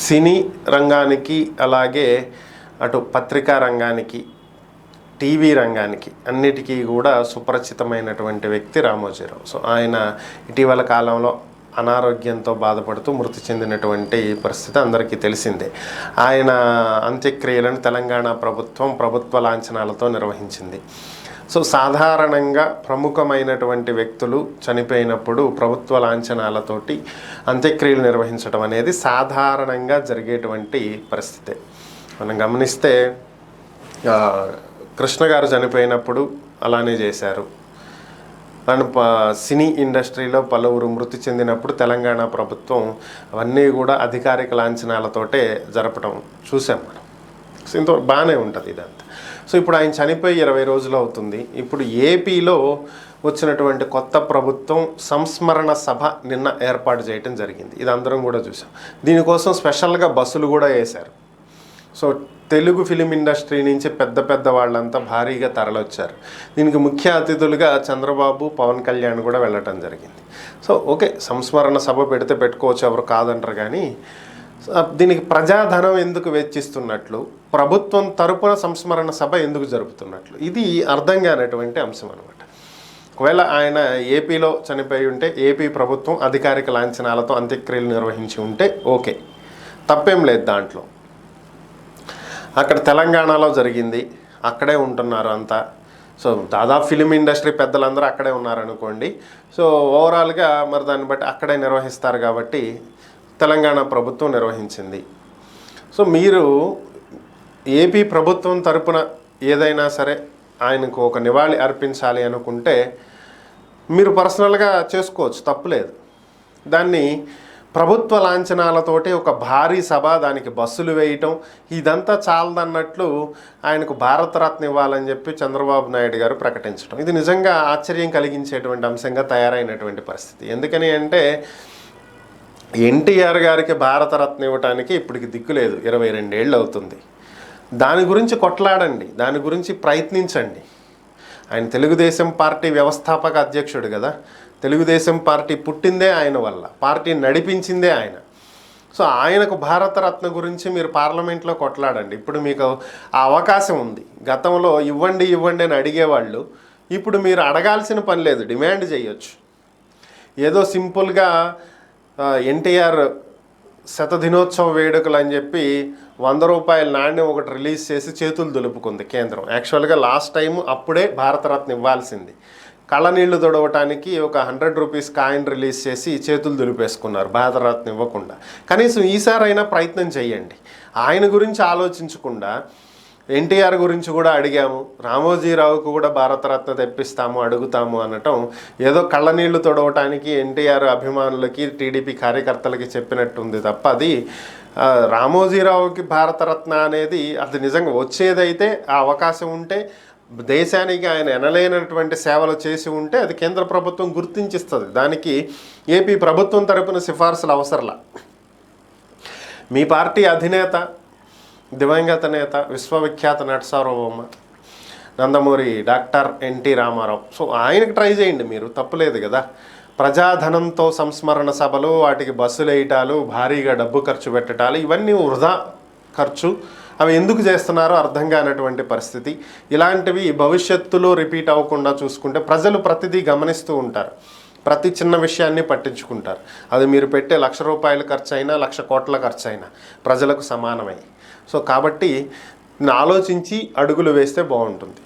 సినీ రంగానికి అలాగే అటు పత్రికా రంగానికి టీవీ రంగానికి అన్నిటికీ కూడా సుపరిచితమైనటువంటి వ్యక్తి రామోజీరావు. సో ఆయన ఇటీవల కాలంలో అనారోగ్యంతో బాధపడుతూ మృతి చెందినటువంటి పరిస్థితి అందరికీ తెలిసిందే. ఆయన అంత్యక్రియలను తెలంగాణ ప్రభుత్వ లాంఛనాలతో నిర్వహించింది. సో సాధారణంగా ప్రముఖమైనటువంటి వ్యక్తులు చనిపోయినప్పుడు ప్రభుత్వ లాంఛనాలతోటి అంత్యక్రియలు నిర్వహించడం అనేది సాధారణంగా జరిగేటువంటి పరిస్థితే. మనం గమనిస్తే కృష్ణ గారు చనిపోయినప్పుడు అలానే చేశారు. అండ్ సినీ ఇండస్ట్రీలో పలువురు మృతి చెందినప్పుడు తెలంగాణ ప్రభుత్వం అవన్నీ కూడా అధికారిక లాంఛనాలతోటే జరపడం చూసాం మనం. సో ఇంత బాగానే ఉంటుంది ఇదంతా. సో ఇప్పుడు ఆయన చనిపోయి 20 రోజులు అవుతుంది. ఇప్పుడు ఏపీలో వచ్చినటువంటి కొత్త ప్రభుత్వం సంస్మరణ సభ నిన్న ఏర్పాటు చేయడం జరిగింది. ఇది అందరం కూడా చూసాం. దీనికోసం స్పెషల్గా బస్సులు కూడా వేశారు. సో తెలుగు ఫిలిం ఇండస్ట్రీ నుంచి పెద్ద వాళ్ళంతా భారీగా తరలొచ్చారు. దీనికి ముఖ్య అతిథులుగా చంద్రబాబు, పవన్ కళ్యాణ్ కూడా వెళ్ళటం జరిగింది. సో ఓకే, సంస్మరణ సభ పెడితే పెట్టుకోవచ్చు, ఎవరు కాదంటారు. కానీ దీనికి ప్రజాధనం ఎందుకు వెచ్చిస్తున్నట్లు, ప్రభుత్వం తరపున సంస్మరణ సభ ఎందుకు జరుపుతున్నట్లు, ఇది అర్థం కానటువంటి అంశం అనమాట. ఒకవేళ ఆయన ఏపీలో చనిపోయి ఉంటే ఏపీ ప్రభుత్వం అధికారిక లాంఛనాలతో అంత్యక్రియలు నిర్వహించి ఉంటే ఓకే, తప్పేం లేదు దాంట్లో. అక్కడ తెలంగాణలో జరిగింది, అక్కడే ఉంటున్నారు అంతా. సో దాదాపు ఫిలిం ఇండస్ట్రీ పెద్దలందరూ అక్కడే ఉన్నారనుకోండి. సో ఓవరాల్గా మరి దాన్ని బట్టి అక్కడే నిర్వహిస్తారు కాబట్టి తెలంగాణ ప్రభుత్వం నిర్వహించింది. సో మీరు ఏపీ ప్రభుత్వం తరపున ఏదైనా సరే ఆయనకు ఒక నివాళి అర్పించాలి అనుకుంటే మీరు పర్సనల్గా చేసుకోవచ్చు, తప్పులేదు. దాన్ని ప్రభుత్వ లాంఛనాలతోటి ఒక భారీ సభ, దానికి బస్సులు వేయటం, ఇదంతా చాలదన్నట్లు ఆయనకు భారతరత్న ఇవ్వాలని చెప్పి చంద్రబాబు నాయుడు గారు ప్రకటించడం, ఇది నిజంగా ఆశ్చర్యం కలిగించేటువంటి అంశంగా తయారైనటువంటి పరిస్థితి. ఎందుకని అంటే ఎన్టీఆర్ గారికి భారతరత్న ఇవ్వటానికి ఇప్పటికి దిక్కులేదు, 22 ఏళ్ళు అవుతుంది. దాని గురించి కొట్లాడండి, దాని గురించి ప్రయత్నించండి. ఆయన తెలుగుదేశం పార్టీ వ్యవస్థాపక అధ్యక్షుడు కదా. తెలుగుదేశం పార్టీ పుట్టిందే ఆయన వల్ల, పార్టీ నడిపించిందే ఆయన. సో ఆయనకు భారతరత్న గురించి మీరు పార్లమెంట్లో కొట్లాడండి. ఇప్పుడు మీకు ఆ అవకాశం ఉంది. గతంలో ఇవ్వండి అని అడిగేవాళ్ళు ఇప్పుడు మీరు అడగాల్సిన పని లేదు, డిమాండ్ చేయొచ్చు. ఏదో సింపుల్గా ఎన్టీఆర్ శతదినోత్సవ వేడుకలు అని చెప్పి 100 రూపాయల నాణ్యం ఒకటి రిలీజ్ చేసి చేతులు దులుపుకుంది కేంద్రం. యాక్చువల్గా లాస్ట్ టైం అప్పుడే భారతరత్న ఇవ్వాల్సింది. కళ్ళనీళ్లు తొడవటానికి ఒక 100 రూపీస్ కాయిన్ రిలీజ్ చేసి చేతులు దులిపేసుకున్నారు భారతరత్న ఇవ్వకుండా. కనీసం ఈసారైనా ప్రయత్నం చేయండి. ఆయన గురించి ఆలోచించకుండా ఎన్టీఆర్ గురించి కూడా అడిగాము, రామోజీరావుకు కూడా భారతరత్న తెప్పిస్తాము, అడుగుతాము అనటం ఏదో కళ్ళనీళ్లు తొడవటానికి ఎన్టీఆర్ అభిమానులకి, టీడీపీ కార్యకర్తలకి చెప్పినట్టుంది తప్ప అది రామోజీరావుకి భారతరత్న అనేది అది నిజంగా వచ్చేదైతే, ఆ అవకాశం ఉంటే, దేశానికి ఆయన ఎనలేనటువంటి సేవలు చేసి ఉంటే అది కేంద్ర ప్రభుత్వం గుర్తించిస్తుంది. దానికి ఏపీ ప్రభుత్వం తరపున సిఫార్సులు అవసరంలా. మీ పార్టీ అధినేత, దివంగత నేత, విశ్వవిఖ్యాత నటసార్వభౌమ Nandamuri doctor N T Rama Rao, so ఆయనకు ట్రై చేయండి మీరు, తప్పులేదు కదా. ప్రజాధనంతో సంస్మరణ సభలు, వాటికి బస్సులు వేయటాలు, భారీగా డబ్బు ఖర్చు పెట్టటాలు, ఇవన్నీ వృధా ఖర్చు. అవి ఎందుకు చేస్తున్నారో అర్థం కానటువంటి పరిస్థితి. ఇలాంటివి భవిష్యత్తులో రిపీట్ అవ్వకుండా చూసుకుంటే ప్రజలు ప్రతిదీ గమనిస్తూ ఉంటారు, ప్రతి చిన్న విషయాన్ని పట్టించుకుంటారు. అది మీరు పెట్టే 1,00,000 రూపాయలు ఖర్చు అయినా, 1,00,000 కోట్ల ఖర్చు అయినా ప్రజలకు సమానమై. సో కాబట్టి ఆలోచించి అడుగులు వేస్తే బాగుంటుంది.